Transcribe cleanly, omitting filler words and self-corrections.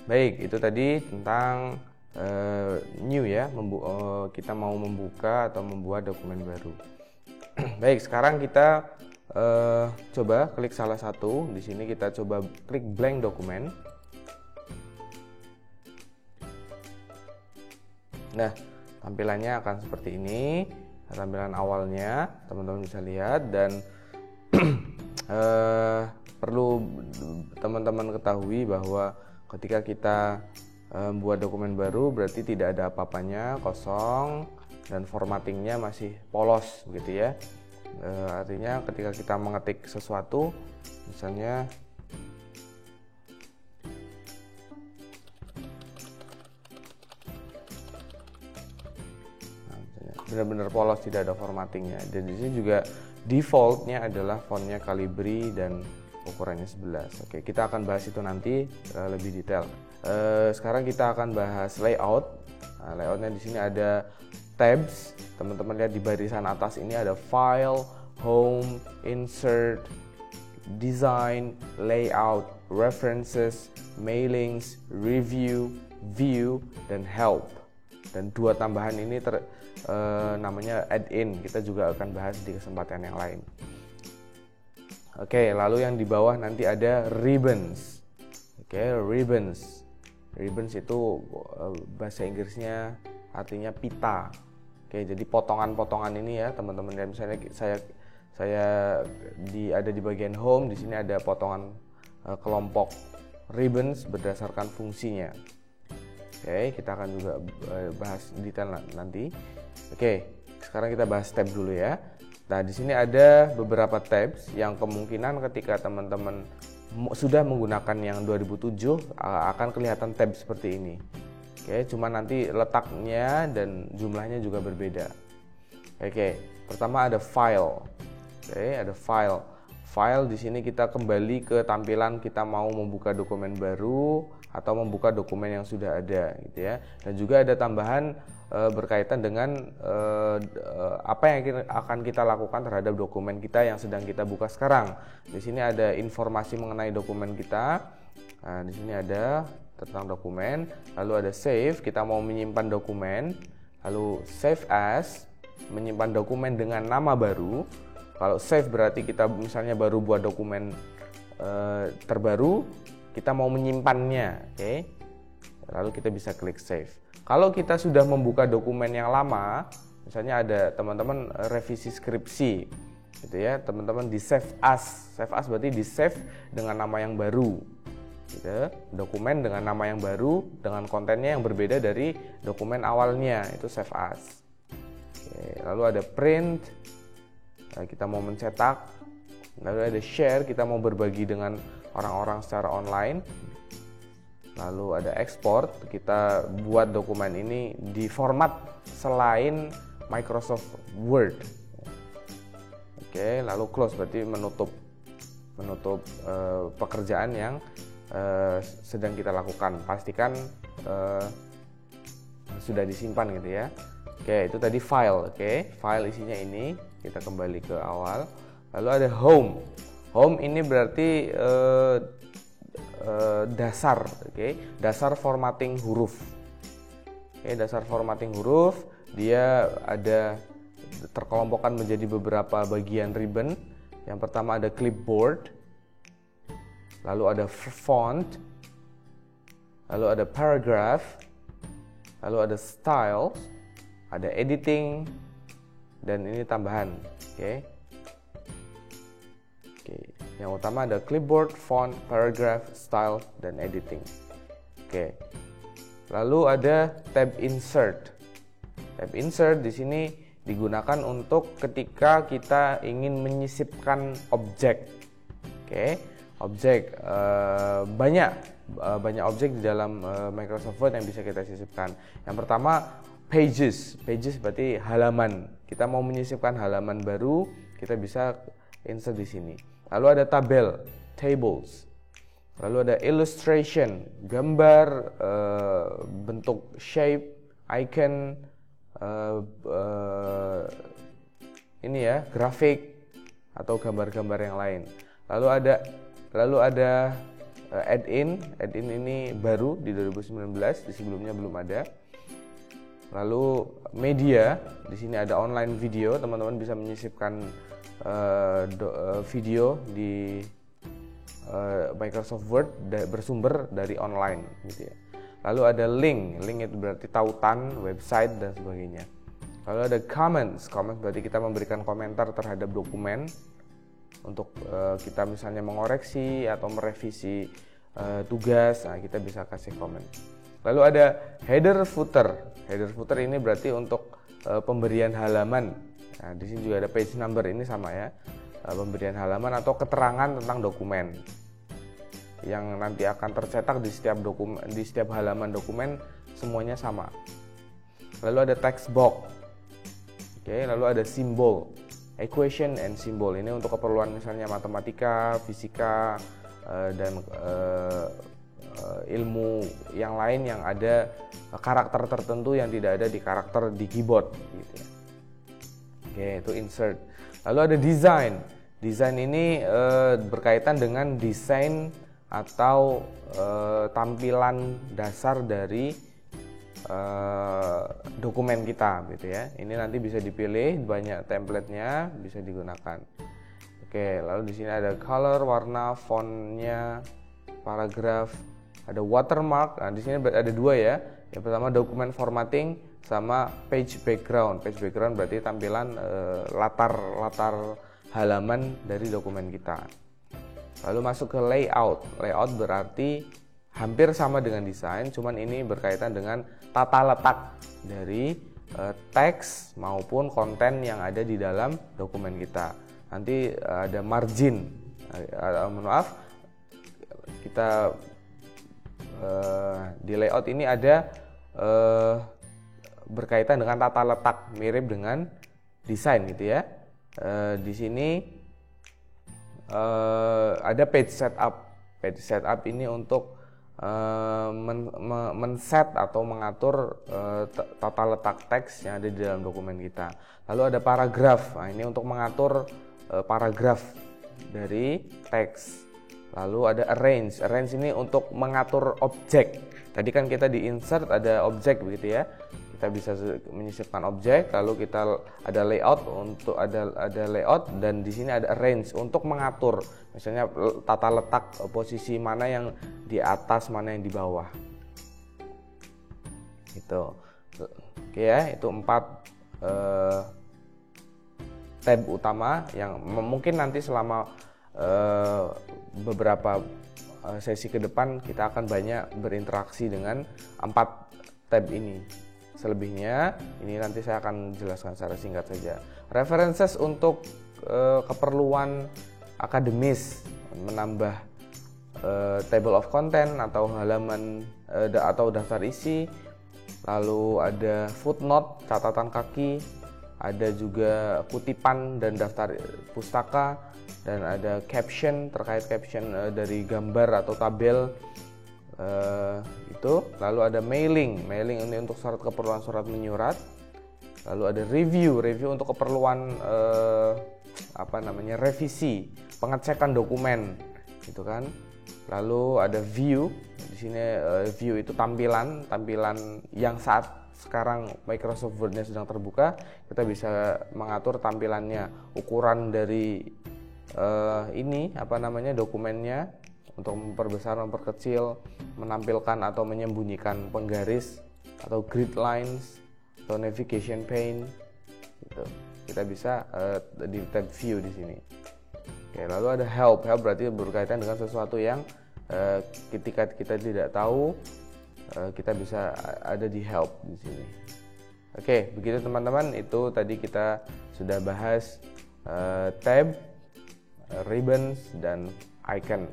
Baik, itu tadi tentang new ya, kita mau membuka atau membuat dokumen baru. Baik, sekarang kita coba klik salah satu. Di sini kita coba klik blank dokumen. Nah, tampilannya akan seperti ini. Tampilan awalnya teman-teman bisa lihat, dan perlu teman-teman ketahui bahwa ketika kita buat dokumen baru berarti tidak ada apa-apanya, kosong, dan formattingnya masih polos gitu ya. Artinya ketika kita mengetik sesuatu, misalnya benar-benar polos, tidak ada formattingnya. Dan di sini juga defaultnya adalah fontnya Calibri dan ukurannya 11. Oke, kita akan bahas itu nanti lebih detail. Sekarang kita akan bahas layout. Nah, layoutnya di sini ada tabs. Teman-teman lihat di barisan atas ini ada file, home, insert, design, layout, references, mailings, review, view, dan help. Dan dua tambahan ini namanya add-in. Kita juga akan bahas di kesempatan yang lain. Oke, lalu yang di bawah nanti ada ribbons. Oke, ribbons. Ribbons itu bahasa Inggrisnya artinya pita. Oke, jadi potongan-potongan ini ya, teman-teman. Dan misalnya saya ada di bagian home, di sini ada potongan kelompok ribbons berdasarkan fungsinya. Oke, kita akan juga bahas detail nanti. Oke, sekarang kita bahas tab dulu ya. Nah, di sini ada beberapa tabs yang kemungkinan ketika teman-teman sudah menggunakan yang 2007 akan kelihatan tab seperti ini. Oke, cuma nanti letaknya dan jumlahnya juga berbeda. Oke, pertama ada file. Oke, ada file. File di sini kita kembali ke tampilan kita mau membuka dokumen baru atau membuka dokumen yang sudah ada gitu ya. Dan juga ada tambahan berkaitan dengan apa yang akan kita lakukan terhadap dokumen kita yang sedang kita buka sekarang. Di sini ada informasi mengenai dokumen kita. Nah, di sini ada tentang dokumen, lalu ada save, kita mau menyimpan dokumen, lalu save as, menyimpan dokumen dengan nama baru. Kalau save berarti kita misalnya baru buat dokumen terbaru, kita mau menyimpannya, oke? Lalu kita bisa klik save. Kalau kita sudah membuka dokumen yang lama, misalnya ada teman-teman revisi skripsi, gitu ya, teman-teman di save as. Save as berarti di save dengan nama yang baru, gitu. Dokumen dengan nama yang baru, dengan kontennya yang berbeda dari dokumen awalnya, itu save as. Oke, lalu ada print, kita mau mencetak. Lalu ada share, kita mau berbagi dengan orang-orang secara online. Lalu ada export, kita buat dokumen ini di format selain Microsoft Word. Oke, lalu close berarti menutup pekerjaan yang sedang kita lakukan. Pastikan sudah disimpan gitu ya. Oke, itu tadi file. Oke, file isinya ini. Kita kembali ke awal. Lalu ada home. Home ini berarti dasar, oke, dasar formatting huruf. Oke, dasar formatting huruf, dia ada terkelompokkan menjadi beberapa bagian ribbon. Yang pertama ada clipboard, lalu ada font, lalu ada paragraph, lalu ada style, ada editing, dan ini tambahan, oke. Yang utama ada clipboard, font, paragraph, style, dan editing. Oke. Lalu ada tab insert. Tab insert di sini digunakan untuk ketika kita ingin menyisipkan objek. Oke. Objek banyak objek di dalam Microsoft Word yang bisa kita sisipkan. Yang pertama pages. Pages berarti halaman. Kita mau menyisipkan halaman baru, kita bisa insert di sini. Lalu ada tabel, tables. Lalu ada illustration, gambar, bentuk shape, icon, ini ya, grafik atau gambar-gambar yang lain. Lalu ada add-in ini baru di 2019, di sebelumnya belum ada. Lalu media, di sini ada online video, teman-teman bisa menyisipkan video di Microsoft Word bersumber dari online gitu ya. Lalu ada link itu berarti tautan, website dan sebagainya. Lalu ada comments berarti kita memberikan komentar terhadap dokumen untuk kita misalnya mengoreksi atau merevisi tugas, nah kita bisa kasih komen. Lalu ada header footer ini berarti untuk pemberian halaman. Nah, di sini juga ada page number, ini sama ya, pemberian halaman atau keterangan tentang dokumen yang nanti akan tercetak di setiap halaman dokumen, semuanya sama. Lalu ada text box. Oke, lalu ada simbol, equation and symbol, ini untuk keperluan misalnya matematika, fisika, dan ilmu yang lain yang ada karakter tertentu yang tidak ada di karakter di keyboard gitu ya. Oke, itu insert. Lalu ada design ini berkaitan dengan desain atau tampilan dasar dari dokumen kita gitu ya. Ini nanti bisa dipilih, banyak template-nya bisa digunakan. Oke, lalu di sini ada color, warna, fontnya, paragraf, ada watermark. Nah, di sini ada dua ya. Yang pertama dokumen formatting sama page background. Page background berarti tampilan latar halaman dari dokumen kita. Lalu masuk ke layout. Layout berarti hampir sama dengan desain, cuman ini berkaitan dengan tata letak dari teks maupun konten yang ada di dalam dokumen kita. Nanti ada margin, kita di layout ini ada berkaitan dengan tata letak, mirip dengan desain gitu ya. Di sini ada page setup. Page setup ini untuk men-set atau mengatur tata letak teks yang ada di dalam dokumen kita. Lalu ada paragraf. Nah, ini untuk mengatur paragraf dari teks. Lalu ada arrange. Arrange ini untuk mengatur objek. Tadi kan kita di insert ada objek begitu ya. Kita bisa menyisipkan objek, lalu kita ada layout untuk ada layout, dan di sini ada arrange untuk mengatur misalnya tata letak posisi mana yang di atas, mana yang di bawah. Gitu. Oke ya, itu 4 tab utama yang mungkin nanti selama beberapa sesi ke depan kita akan banyak berinteraksi dengan 4 tab ini. Selebihnya ini nanti saya akan jelaskan secara singkat saja. References untuk keperluan akademis, menambah table of content atau halaman atau daftar isi. Lalu ada footnote, catatan kaki, ada juga kutipan dan daftar pustaka, dan ada caption, terkait caption dari gambar atau tabel. Itu. Lalu ada mailing ini untuk keperluan surat menyurat. Lalu ada review untuk keperluan revisi, pengecekan dokumen gitu kan. Lalu ada view. Di sini view itu tampilan yang saat sekarang Microsoft Word-nya sedang terbuka, kita bisa mengatur tampilannya, ukuran dari dokumennya, untuk memperbesar, memperkecil, menampilkan atau menyembunyikan penggaris atau grid lines atau navigation pane gitu. Kita bisa di tab view di sini. Oke, lalu ada help berarti berkaitan dengan sesuatu yang ketika kita tidak tahu, kita bisa ada di help di sini. Oke, begitu teman-teman, itu tadi kita sudah bahas tab, ribbons dan icon.